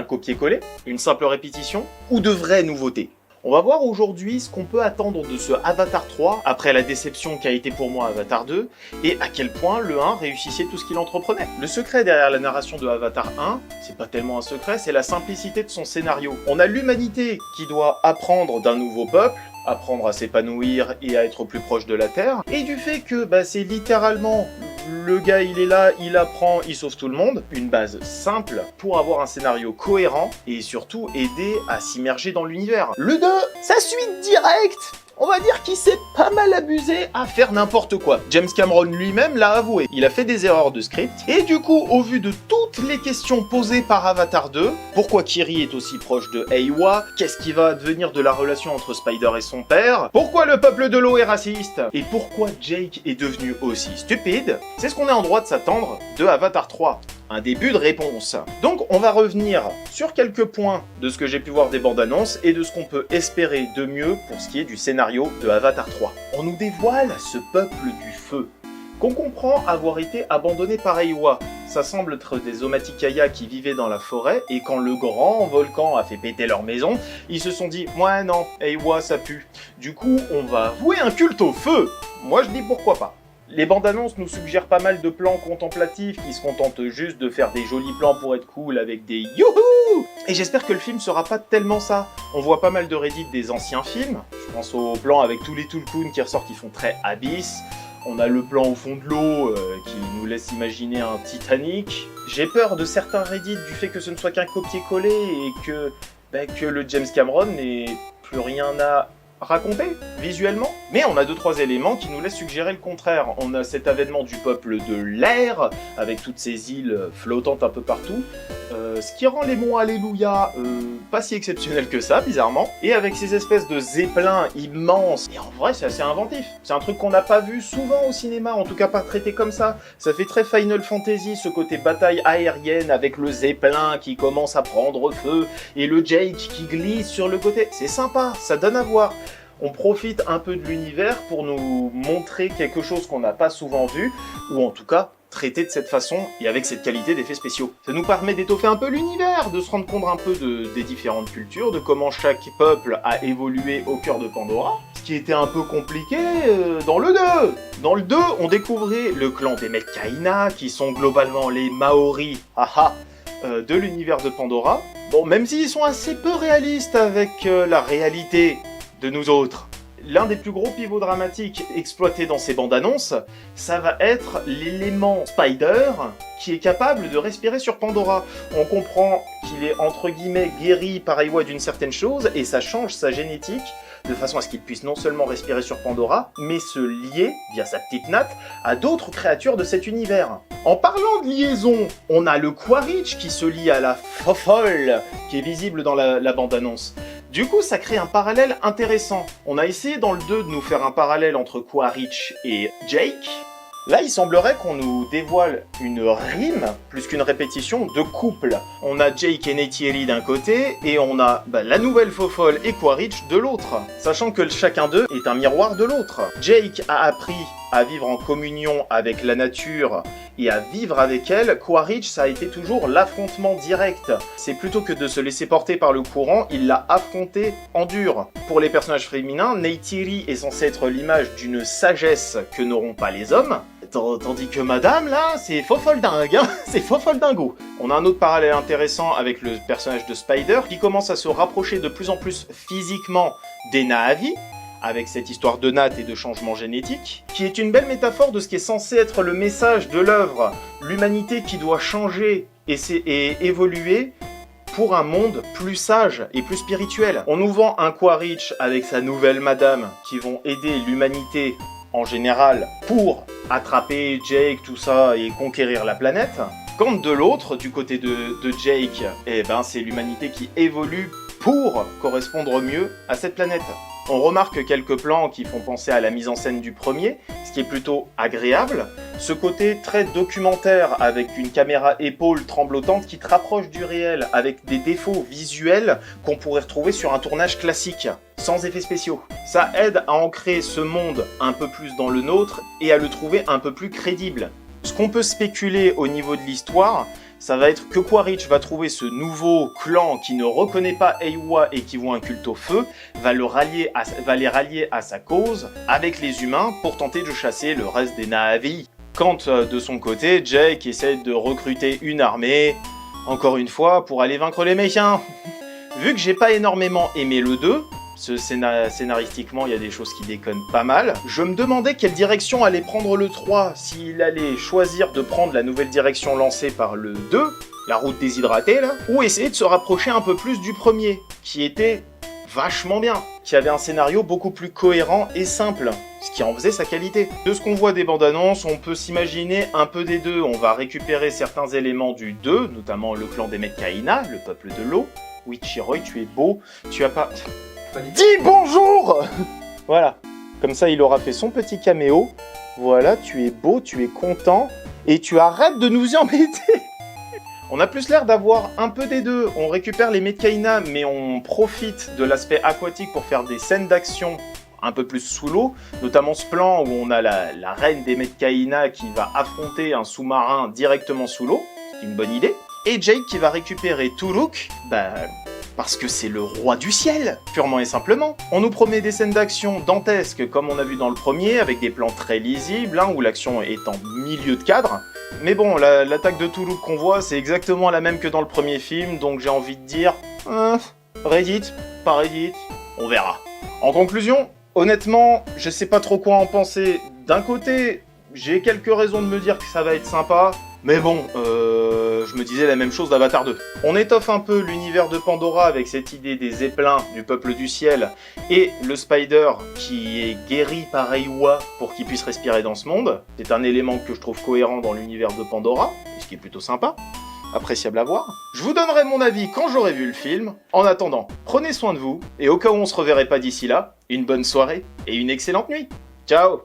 copier-coller, une simple répétition, ou de vraies nouveautés? On va voir aujourd'hui ce qu'on peut attendre de ce Avatar 3 après la déception qu'a été pour moi Avatar 2 et à quel point le 1 réussissait tout ce qu'il entreprenait. Le secret derrière la narration de Avatar 1, c'est pas tellement un secret, c'est la simplicité de son scénario. On a l'humanité qui doit apprendre d'un nouveau peuple, apprendre à s'épanouir et à être plus proche de la Terre, et du fait que c'est littéralement le gars il est là, il apprend, il sauve tout le monde, une base simple pour avoir un scénario cohérent et surtout aider à s'immerger dans l'univers. Le 2, sa suite directe, on va dire qu'il s'est pas mal abusé à faire n'importe quoi. James Cameron lui-même l'a avoué, il a fait des erreurs de script, et du coup, au vu de toutes les questions posées par Avatar 2, pourquoi Kiri est aussi proche de Eywa, qu'est-ce qui va devenir de la relation entre Spider et son père, pourquoi le peuple de l'eau est raciste, et pourquoi Jake est devenu aussi stupide, c'est ce qu'on est en droit de s'attendre de Avatar 3. Un début de réponse. Donc on va revenir sur quelques points de ce que j'ai pu voir des bandes annonces et de ce qu'on peut espérer de mieux pour ce qui est du scénario de Avatar 3. On nous dévoile ce peuple du feu, qu'on comprend avoir été abandonné par Eywa. Ça semble être des Omaticaya qui vivaient dans la forêt, et quand le grand volcan a fait péter leur maison, ils se sont dit « Ouais non, Eywa ça pue ». Du coup, on va vouer un culte au feu. Moi je dis pourquoi pas. Les bandes annonces nous suggèrent pas mal de plans contemplatifs qui se contentent juste de faire des jolis plans pour être cool avec des youhou. Et j'espère que le film sera pas tellement ça. On voit pas mal de Reddit des anciens films. Je pense au plan avec tous les Tulkun qui ressortent qui font très Abyss. On a le plan au fond de l'eau qui nous laisse imaginer un Titanic. J'ai peur de certains Reddit du fait que ce ne soit qu'un copier-coller et que le James Cameron n'ait plus rien à raconter visuellement, mais on a 2-3 éléments qui nous laissent suggérer le contraire. On a cet avènement du peuple de l'air, avec toutes ces îles flottantes un peu partout, ce qui rend les monts Alléluia pas si exceptionnels que ça, bizarrement, et avec ces espèces de zeppelins immenses, et en vrai c'est assez inventif. C'est un truc qu'on n'a pas vu souvent au cinéma, en tout cas pas traité comme ça. Ça fait très Final Fantasy, ce côté bataille aérienne avec le zeppelin qui commence à prendre feu, et le Jake qui glisse sur le côté. C'est sympa, ça donne à voir. On profite un peu de l'univers pour nous montrer quelque chose qu'on n'a pas souvent vu, ou en tout cas traité de cette façon et avec cette qualité d'effets spéciaux. Ça nous permet d'étoffer un peu l'univers, de se rendre compte un peu des différentes cultures, de comment chaque peuple a évolué au cœur de Pandora, ce qui était un peu compliqué dans le 2. Dans le 2, on découvrait le clan des Metkaiina, qui sont globalement les Maoris, de l'univers de Pandora. Bon, même s'ils sont assez peu réalistes avec la réalité de nous autres. L'un des plus gros pivots dramatiques exploités dans ces bandes annonces, ça va être l'élément Spider qui est capable de respirer sur Pandora. On comprend qu'il est entre guillemets guéri par Eywa d'une certaine chose et ça change sa génétique de façon à ce qu'il puisse non seulement respirer sur Pandora, mais se lier, via sa petite natte, à d'autres créatures de cet univers. En parlant de liaison, on a le Quaritch qui se lie à la Fofole, qui est visible dans la bande-annonce. Du coup, ça crée un parallèle intéressant. On a essayé dans le 2 de nous faire un parallèle entre Quaritch et Jake. Là, il semblerait qu'on nous dévoile une rime, plus qu'une répétition, de couple. On a Jake et Neytiri d'un côté, et on a la nouvelle Fofole et Quaritch de l'autre, sachant que chacun d'eux est un miroir de l'autre. Jake a appris à vivre en communion avec la nature et à vivre avec elle. Quaritch, ça a été toujours l'affrontement direct. C'est plutôt que de se laisser porter par le courant, il l'a affronté en dur. Pour les personnages féminins, Neytiri est censée être l'image d'une sagesse que n'auront pas les hommes, tandis que madame, là, c'est faux-folle dingue, hein. C'est faux-folle dingo. On a un autre parallèle intéressant avec le personnage de Spider, qui commence à se rapprocher de plus en plus physiquement des Na'vi, avec cette histoire de natte et de changement génétique, qui est une belle métaphore de ce qui est censé être le message de l'œuvre, l'humanité qui doit changer et évoluer pour un monde plus sage et plus spirituel. On nous vend un Quaritch avec sa nouvelle madame qui vont aider l'humanité en général pour attraper Jake, tout ça, et conquérir la planète. Quand de l'autre, du côté de Jake, c'est l'humanité qui évolue pour correspondre mieux à cette planète. On remarque quelques plans qui font penser à la mise en scène du premier, ce qui est plutôt agréable. Ce côté très documentaire avec une caméra épaule tremblotante qui te rapproche du réel, avec des défauts visuels qu'on pourrait retrouver sur un tournage classique, sans effets spéciaux. Ça aide à ancrer ce monde un peu plus dans le nôtre et à le trouver un peu plus crédible. Ce qu'on peut spéculer au niveau de l'histoire, ça va être que Quaritch va trouver ce nouveau clan qui ne reconnaît pas Eywa et qui voit un culte au feu, va les rallier à sa cause avec les humains pour tenter de chasser le reste des Na'vi. Quand de son côté, Jake essaie de recruter une armée, encore une fois, pour aller vaincre les méchants. Vu que j'ai pas énormément aimé le 2, scénaristiquement, il y a des choses qui déconnent pas mal. Je me demandais quelle direction allait prendre le 3, s'il allait choisir de prendre la nouvelle direction lancée par le 2, la route déshydratée là, ou essayer de se rapprocher un peu plus du premier, qui était vachement bien, qui avait un scénario beaucoup plus cohérent et simple, ce qui en faisait sa qualité. De ce qu'on voit des bandes annonces, on peut s'imaginer un peu des deux. On va récupérer certains éléments du 2, notamment le clan des Metkayina, le peuple de l'eau. Oui, Chiroy, tu es beau, tu as pas... Dis bonjour. Voilà, comme ça il aura fait son petit caméo. Voilà, tu es beau, tu es content, et tu arrêtes de nous y embêter. On a plus l'air d'avoir un peu des deux. On récupère les Metkayina, mais on profite de l'aspect aquatique pour faire des scènes d'action un peu plus sous l'eau, notamment ce plan où on a la reine des Metkayina qui va affronter un sous-marin directement sous l'eau, c'est une bonne idée. Et Jake qui va récupérer Turuk, parce que c'est le roi du ciel, purement et simplement. On nous promet des scènes d'action dantesques comme on a vu dans le premier, avec des plans très lisibles, où l'action est en milieu de cadre. Mais bon, l'attaque de Turuk qu'on voit, c'est exactement la même que dans le premier film, donc j'ai envie de dire... Reddit, pas Reddit, on verra. En conclusion, honnêtement, je sais pas trop quoi en penser. D'un côté, j'ai quelques raisons de me dire que ça va être sympa, mais bon, je me disais la même chose d'Avatar 2. On étoffe un peu l'univers de Pandora avec cette idée des zeppelins du peuple du ciel et le Spider qui est guéri par Eywa pour qu'il puisse respirer dans ce monde. C'est un élément que je trouve cohérent dans l'univers de Pandora, ce qui est plutôt sympa. Appréciable à voir. Je vous donnerai mon avis quand j'aurai vu le film. En attendant, prenez soin de vous, et au cas où on se reverrait pas d'ici là, une bonne soirée et une excellente nuit. Ciao!